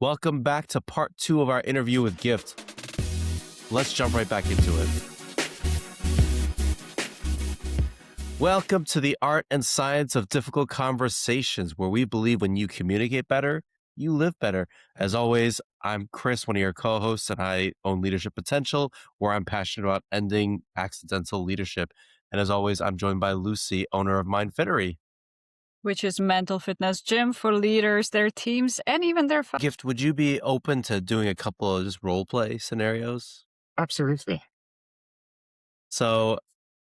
Welcome back to part 2 of our interview with Gift. Let's jump right back into it. Welcome to the art and science of difficult conversations, where we believe when you communicate better, you live better. As always, I'm Chris, one of your co-hosts, and I own Leadership Potential, where I'm passionate about ending accidental leadership. And as always, I'm joined by Lucy, owner of Mindfittery. Which is mental fitness gym for leaders, their teams, and even their Gift, would you be open to doing a couple of just role play scenarios? Absolutely. So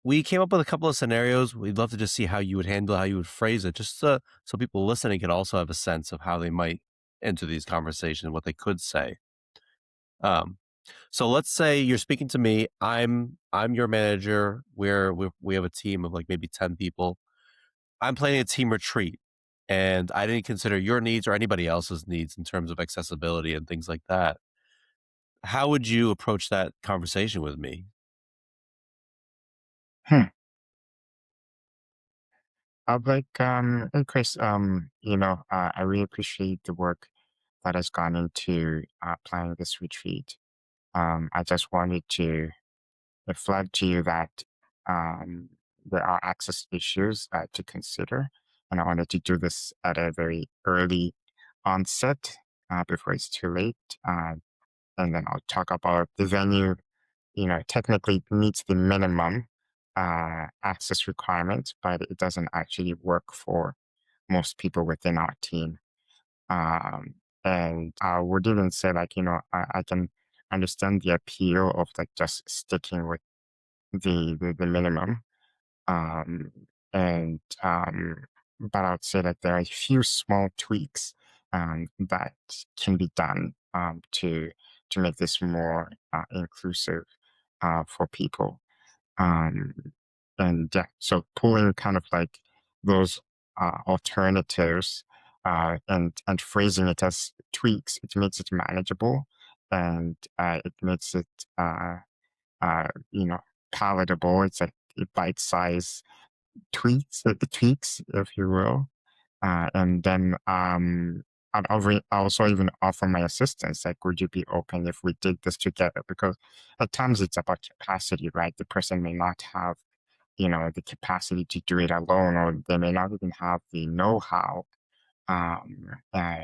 we came up with a couple of scenarios. We'd love to just see how you would handle, how you would phrase it, just so people listening can also have a sense of how they might enter these conversations, what they could say. So let's say you're speaking to me. I'm your manager. We have a team of like maybe 10 people. I'm planning a team retreat, and I didn't consider your needs or anybody else's needs in terms of accessibility and things like that. How would you approach that conversation with me? Hmm. I'd like, hey Chris, I really appreciate the work that has gone into planning this retreat. I just wanted to flag to you that um, there are access issues to consider, and I wanted to do this at a very early onset before it's too late. And then I'll talk about the venue. Technically meets the minimum access requirements, but it doesn't actually work for most people within our team. And I would even say, like, I can understand the appeal of like just sticking with the minimum. Um, and but I would say that there are a few small tweaks that can be done to make this more inclusive for people. Um, and yeah, so pulling kind of like those alternatives and phrasing it as tweaks, it makes it manageable, and it makes it uh, you know palatable. It's like bite-sized tweaks, if you will. And then I also even offer my assistance. Like, would you be open if we did this together? Because at times it's about capacity, right? The person may not have, the capacity to do it alone, or they may not even have the know-how um, uh,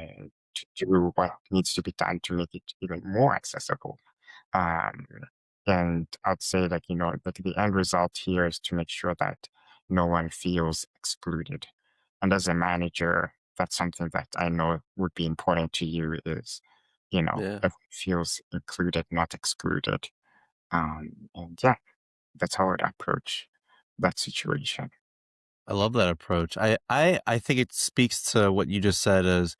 to do what needs to be done to make it even more accessible. Um, and I'd say, like, like the end result here is to make sure that no one feels excluded. And as a manager, that's something that I know would be important to you is, Yeah. everyone feels included, not excluded. And yeah, that's how I'd approach that situation. I love that approach. I think it speaks to what you just said as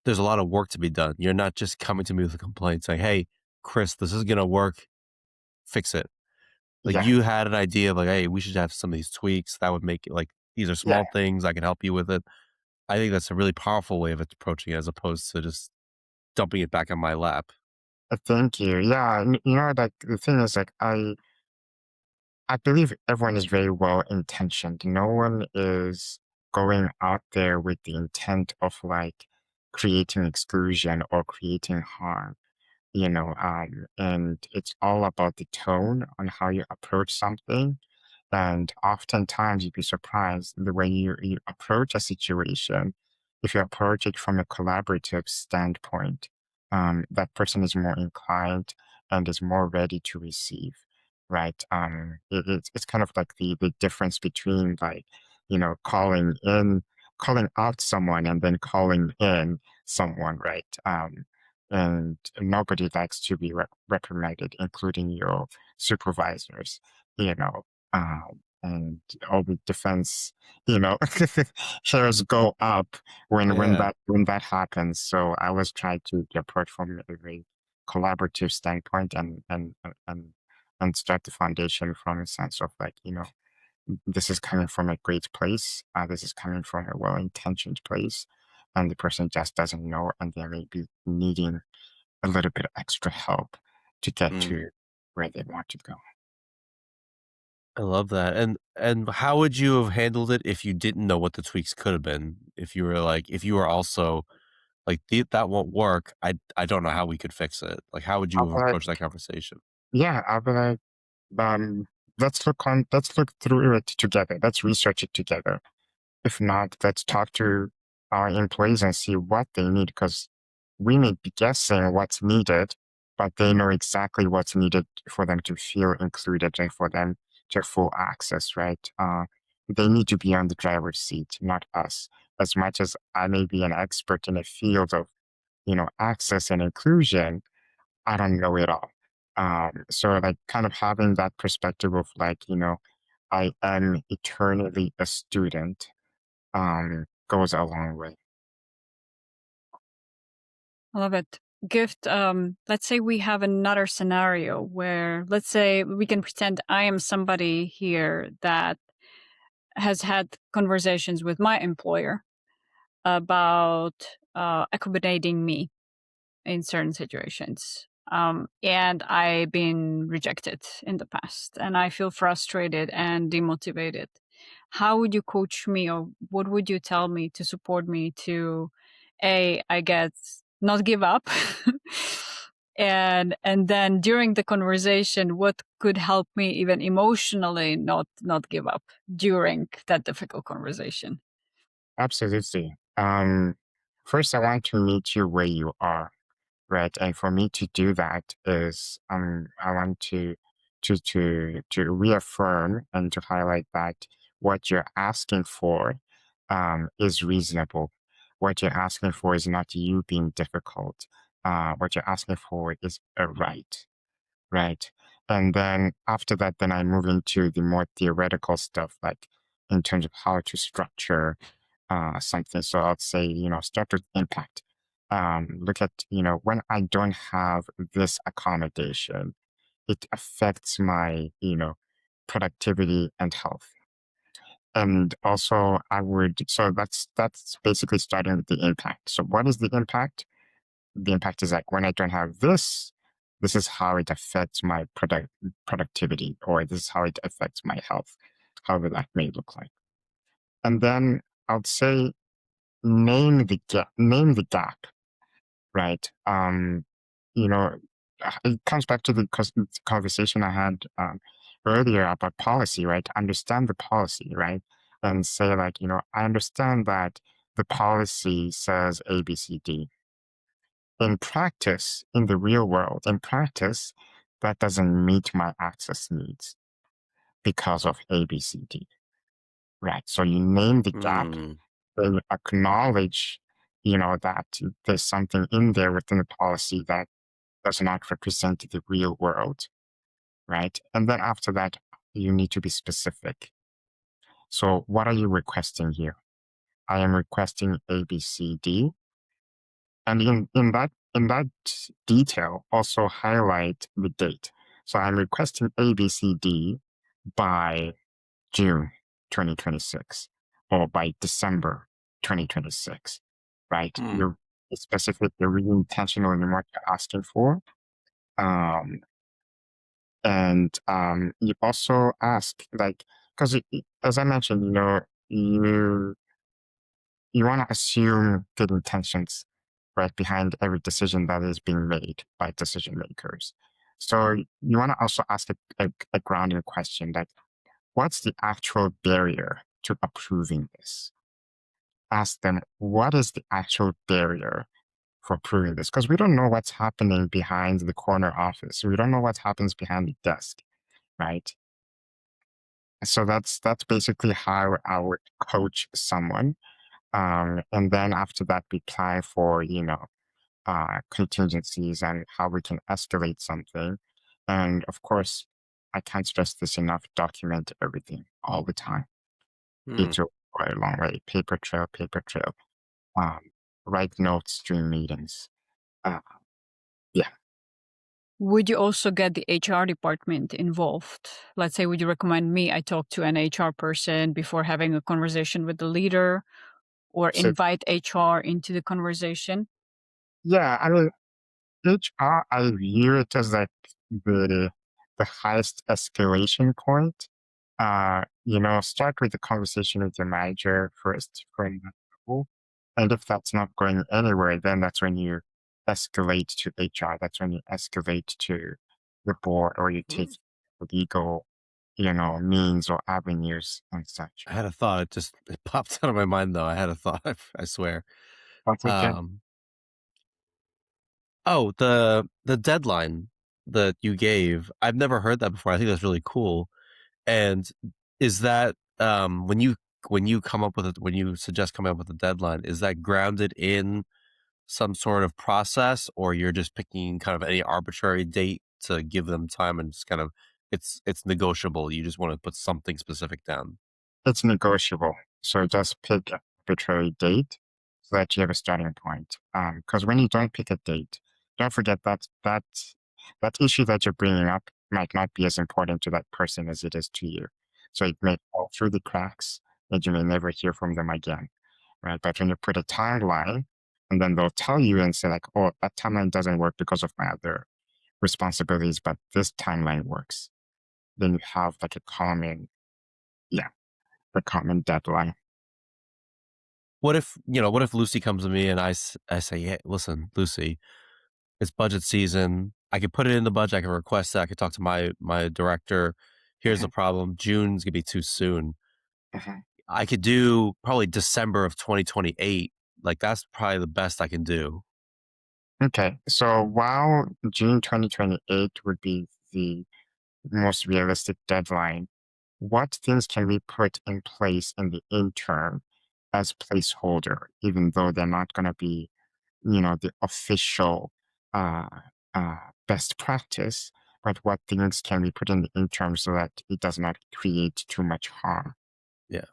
there's a lot of work to be done. You're not just coming to me with a complaint saying, "Hey, Chris, this is gonna work. Fix it." Like Yeah, you had an idea of like, "Hey, we should have some of these tweaks that would make it like these are yeah. small things. I can help you with it." I think that's a really powerful way of approaching it as opposed to just dumping it back on my lap. Thank you. Yeah, like the thing is, like, I believe everyone is very well intentioned. No one is going out there with the intent of like creating exclusion or creating harm, and it's all about the tone on how you approach something. And oftentimes you'd be surprised the way you approach a situation. If you approach it from a collaborative standpoint, that person is more inclined and is more ready to receive, right? It's kind of like the difference between like, calling out someone and then calling in someone, right? And nobody likes to be reprimanded, including your supervisors, you know and all the defense, you know, shares go up Yeah. when that happens. So I was trying to approach from a very collaborative standpoint and start the foundation from a sense of like, this is coming from a great place. This is coming from a well-intentioned place, and the person just doesn't know, and they may be needing a little bit of extra help to get Mm, to where they want to go. I love that. And how would you have handled it if you didn't know what the tweaks could have been? If you were also like that won't work. I don't know how we could fix it. Like, how would I'll you be like, approach that conversation? yeah, I'll be like, um, let's look through it together. Let's research it together. If not, let's talk to our employees and see what they need, because we may be guessing what's needed, but they know exactly what's needed for them to feel included and for them to have full access, right? They need to be on the driver's seat, not us. As much as I may be an expert in a field of, access and inclusion, I don't know it all. So like kind of having that perspective of like, I am eternally a student, goes a long way. I love it. Gift, let's say we have another scenario where, let's say we can pretend I am somebody here that has had conversations with my employer about accommodating me in certain situations. And I've been rejected in the past, and I feel frustrated and demotivated. How would you coach me, or what would you tell me to support me to, I guess, not give up, and then during the conversation, what could help me even emotionally not give up during that difficult conversation? Absolutely. First, I want to meet you where you are, right? And for me to do that is, I want to reaffirm and to highlight that what you're asking for, is reasonable. What you're asking for is not you being difficult. What you're asking for is a right, right? And then after that, then I move into the more theoretical stuff, like in terms of how to structure something. So I'll say, start with impact. Look at, when I don't have this accommodation, it affects my, productivity and health. And also so that's basically starting with the impact. So what is the impact? The impact is like when I don't have this is how it affects my productivity, or this is how it affects my health, however that may look like. And then I'll say name the gap, right? You know, it comes back to the conversation I had earlier about policy, right? Understand the policy, right? And say like, I understand that the policy says A, B, C, D. In practice, in the real world, in practice, that doesn't meet my access needs because of A, B, C, D, right? So you name the gap, Hmm. they acknowledge, that there's something in there within the policy that does not represent the real world, right? And then after that, you need to be specific. So what are you requesting here? I am requesting A, B, C, D. And in that detail, also highlight the date. So I'm requesting A, B, C, D by June 2026 or by December 2026, right? Hmm. You're specific, you're really intentional in what you're asking for. Um, and you also ask, like, because as I mentioned, you you want to assume good intentions, right, behind every decision that is being made by decision makers. So you want to also ask a grounding question, like, what's the actual barrier to approving this? Ask them, what is the actual barrier for approving this? Because we don't know what's happening behind the corner office. We don't know what happens behind the desk, right? So that's basically how I would coach someone. And then after that, we plan for, contingencies and how we can escalate something. And of course, I can't stress this enough, document everything all the time. Hmm. It will go a long way. Paper trail, paper trail. Um, write notes during meetings. Uh, yeah. Would you also get the HR department involved? Let's say, would you recommend me I talk to an HR person before having a conversation with the leader, or So invite HR into the conversation? yeah, I mean, HR, I view it as like the the highest escalation point. Start with the conversation with your manager first for that level, And if that's not going anywhere, then that's when you escalate to HR. That's when you escalate to the board, or you take legal, means or avenues and such. I had a thought. It popped out of my mind though. I had a thought. I swear. That's okay. Um, oh, the deadline that you gave. I've never heard that before. I think that's really cool. And is that when you come up with it, when you suggest coming up with a deadline, is that grounded in some sort of process, or you're just picking kind of any arbitrary date to give them time and just kind of it's negotiable. You just want to put something specific down. It's negotiable. So just pick a arbitrary date so that you have a starting point. Because when you don't pick a date, don't forget that issue that you're bringing up might not be as important to that person as it is to you. So it may fall through the cracks and you may never hear from them again, right? But when you put a timeline, and then they'll tell you and say like, oh, that timeline doesn't work because of my other responsibilities, but this timeline works. Then you have like a common deadline. What if Lucy comes to me and I say, hey, listen, Lucy, it's budget season. I could put it in the budget. I can request that. I could talk to my director. Here's the Mhm, problem. June's gonna be too soon. mhm. I could do probably December of 2028. Like that's probably the best I can do. Okay, so while June 2028 would be the most realistic deadline, what things can we put in place in the interim as placeholder, even though they're not going to be, the official uh, best practice, but what things can we put in the interim so that it does not create too much harm? Yeah,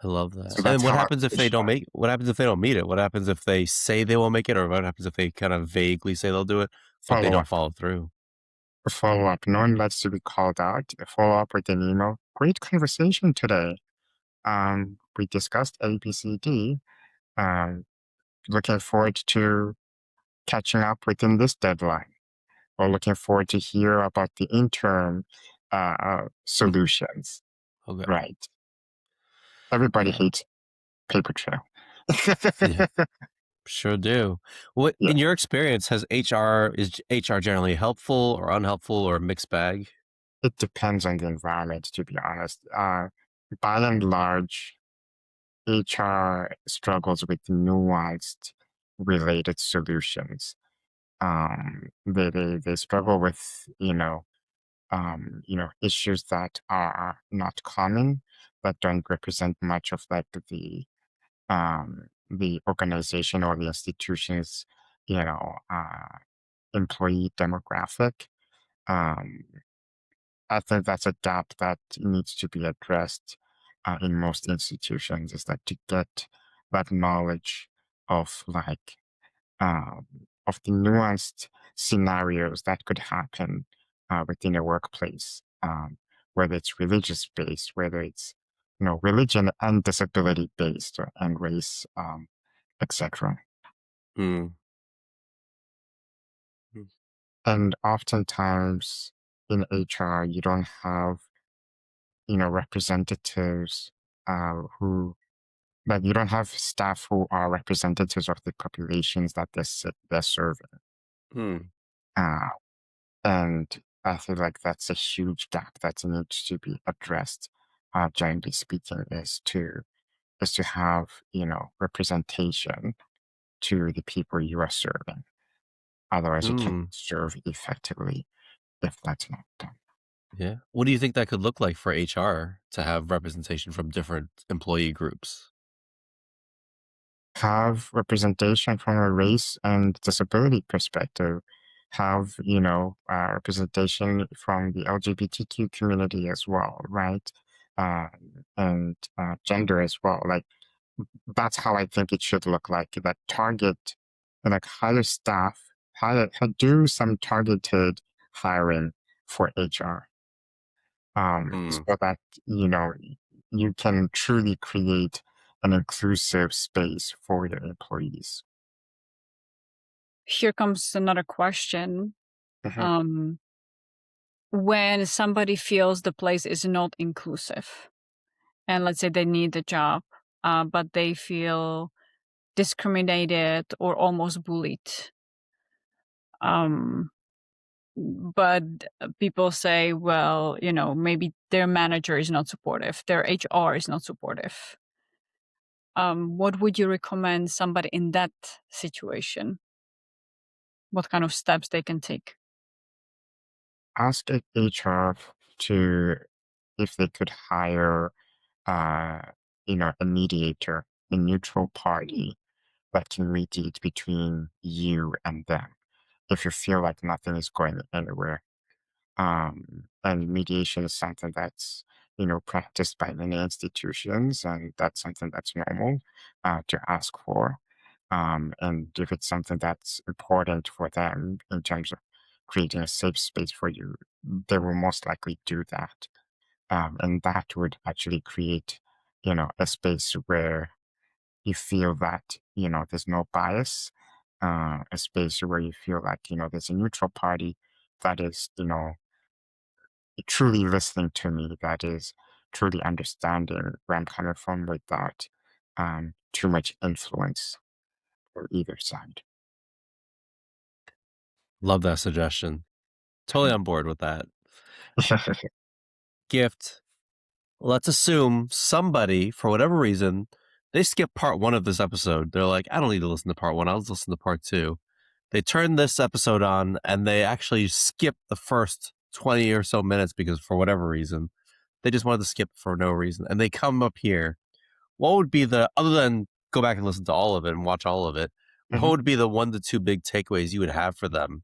I love that. So And then that's what how happens if they don't official. make? What happens if they don't meet it? What happens if they say they will make it, or what happens if they kind of vaguely say they'll do it, but they Follow don't up. follow through? Follow up. No one likes to be called out. Follow up with an email. Great conversation today. We discussed ABCD. Um, Looking forward to catching up within this deadline, or looking forward to hear about the interim solutions. Okay. Right. Everybody Yeah. hates paper trail. Yeah. Sure do. What, Yeah, in your experience, is HR generally helpful or unhelpful or a mixed bag? it depends on the environment, to be honest. By and large, HR struggles with nuanced related solutions. They struggle with issues that are not common, that don't represent much of like the organization or the institution's you know uh, employee demographic. Um, I think that's a gap that needs to be addressed in most institutions. Is that to get that knowledge of um, of the nuanced scenarios that could happen within a workplace, whether it's religious based, whether it's religion and disability based, and race, etc. Mm. Mm. And oftentimes in HR, you don't have representatives who like you don't have staff who are representatives of the populations that they're serving. Mm. Uh, And I feel like that's a huge gap that needs to be addressed, generally speaking, is to have, representation to the people you are serving. Otherwise, you can't Mm. serve effectively if that's not done. Yeah. What do you think that could look like for HR to have representation from different employee groups? Have representation from a race and disability perspective. Have, representation from the LGBTQ community as well, right? Uh, and gender as well. Like, that's how I think it should look like. That target, like hire staff, do some targeted hiring for HR, so Mm. that you can truly create an inclusive space for your employees. Here comes another question. Mhm. Um, when somebody feels the place is not inclusive, and let's say they need the job, but they feel discriminated or almost bullied. Um, but people say, well, maybe their manager is not supportive, their HR is not supportive. What would you recommend somebody in that situation? What kind of steps they can take? Ask HR to if they could hire, uh, a mediator, a neutral party that can mediate between you and them. If you feel like nothing is going anywhere, and mediation is something that's practiced by many institutions, and that's something that's normal to ask for. And if it's something that's important for them in terms of creating a safe space for you, they will most likely do that. And that would actually create a space where you feel that there's no bias, a space where you feel like there's a neutral party that is truly listening to me, that is truly understanding where I'm coming from without too much influence for either side. Love that suggestion. Totally on board with that. Gift. Let's assume somebody, for whatever reason, they skip part one of this episode. They're like, I don't need to listen to part one. I'll just listen to part two. They turn this episode on and they actually skip the first 20 or so minutes because for whatever reason, they just wanted to skip for no reason. And they come up here. What would be other than go back and listen to all of it and watch all of it, what Mhm. would be the 1 to 2 big takeaways you would have for them?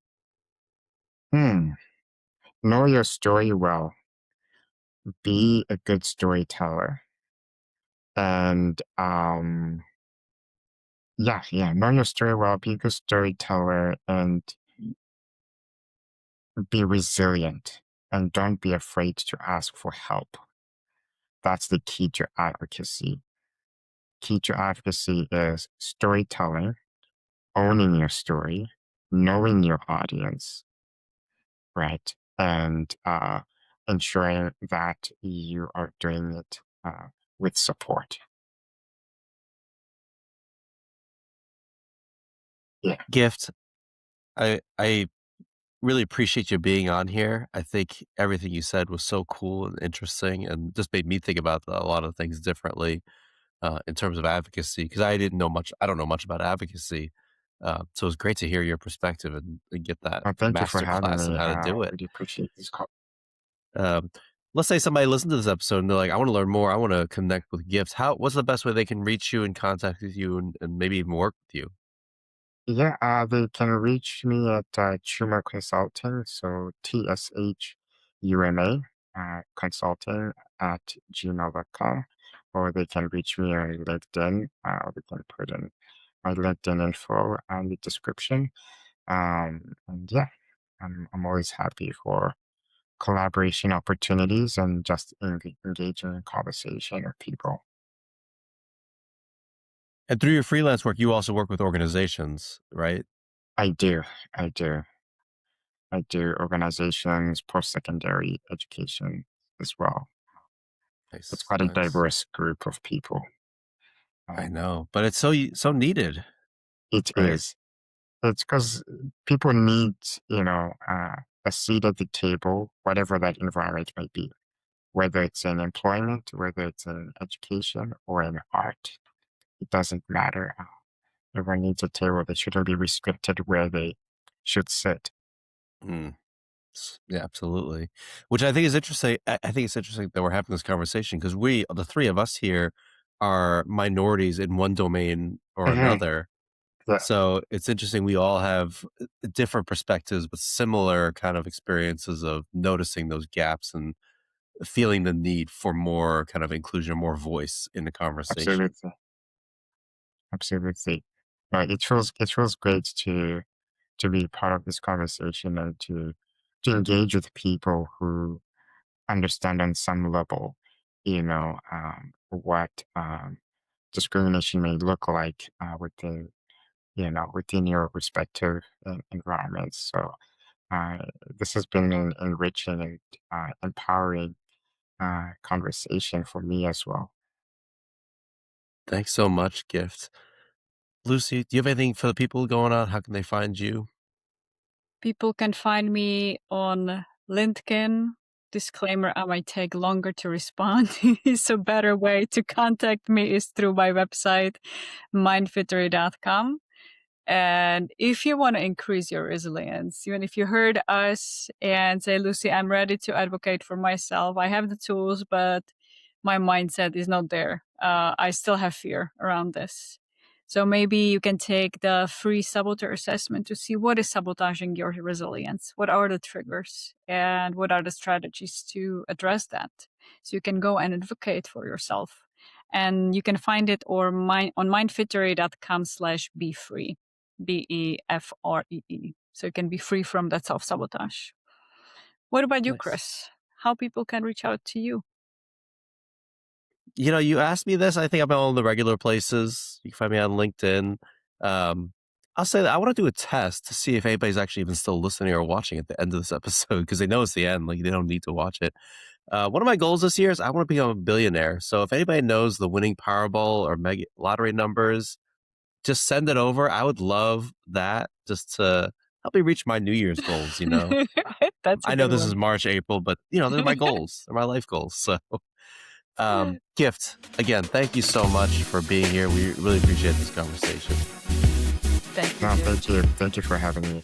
Know your story well. Be a good storyteller. And yeah, know your story well, be a good storyteller, and be resilient. And don't be afraid to ask for help. That's the key to advocacy. Key to advocacy is storytelling, owning your story, knowing your audience, right? And ensuring that you are doing it with support. Yeah. Gift. I really appreciate you being on here. I think everything you said was so cool and interesting and just made me think about a lot of things differently in terms of advocacy because I don't know much about advocacy. So it's great to hear your perspective and get that Thank you for master having class on me. how to I do it. really appreciate this call. Um, let's say somebody listened to this episode and they're like, I want to learn more. I want to connect with Gift. What's the best way they can reach you and contact with you and maybe even work with you? Yeah, they can reach me at Chuma Consulting, so TSHUMA consulting at gmail.com, or they can reach me on LinkedIn. We can put in my LinkedIn info and the description. And yeah, I'm always happy for collaboration opportunities and just engaging in conversation with people. And through your freelance work, you also work with organizations, right? I do, I do. I do organizations, post-secondary education as well. It's Nice, quite a nice. diverse group of people. I Um, know, but it's so needed, it right? is. It's because people need, a seat at the table, whatever that environment may be, whether it's in employment, whether it's in education or in art. It doesn't matter. Everyone needs a table. They shouldn't be restricted where they should sit. Mm. Yeah, absolutely. Which I think is interesting. I think it's interesting that we're having this conversation because the three of us here, are minorities in one domain or Mhm. another. Yeah, So it's interesting. We all have different perspectives, but similar kind of experiences of noticing those gaps and feeling the need for more kind of inclusion, more voice in the conversation. absolutely. Absolutely. It feels great to be part of this conversation and to engage with people who understand on some level, what discrimination may look like within your respective environments. So uh, this has been an enriching and empowering conversation for me as well. Thanks so much, Gift. Lucy, do you have anything for the people going on? How can they find you? People can find me on LinkedIn. Disclaimer, I might take longer to respond. So better way to contact me is through my website, mindfittery.com. And if you want to increase your resilience, even if you heard us and say, Lucy, I'm ready to advocate for myself, I have the tools, but my mindset is not there. I still have fear around this. So maybe you can take the free saboteur assessment to see what is sabotaging your resilience, what are the triggers, and what are the strategies to address that. So you can go and advocate for yourself. And you can find it on mindfittery.com/be free. BEFREE. So you can be free from that self-sabotage. What about you, Nice. Chris? How people can reach out to you? You asked me this. I think I'm on the regular places. You can find me on LinkedIn. I'll say that I want to do a test to see if anybody's actually even still listening or watching at the end of this episode, because they know it's the end. Like, they don't need to watch it. One of my goals this year is I want to become a billionaire. So if anybody knows the winning Powerball or mega lottery numbers, just send it over. I would love that, just to help me reach my New Year's goals. That's a I know good this is one. March, April, but they're my goals. They're my life goals. So Gift, again, thank you so much for being here. We really appreciate this conversation. Thank you. No, Jim. thank you. Thank you for having me.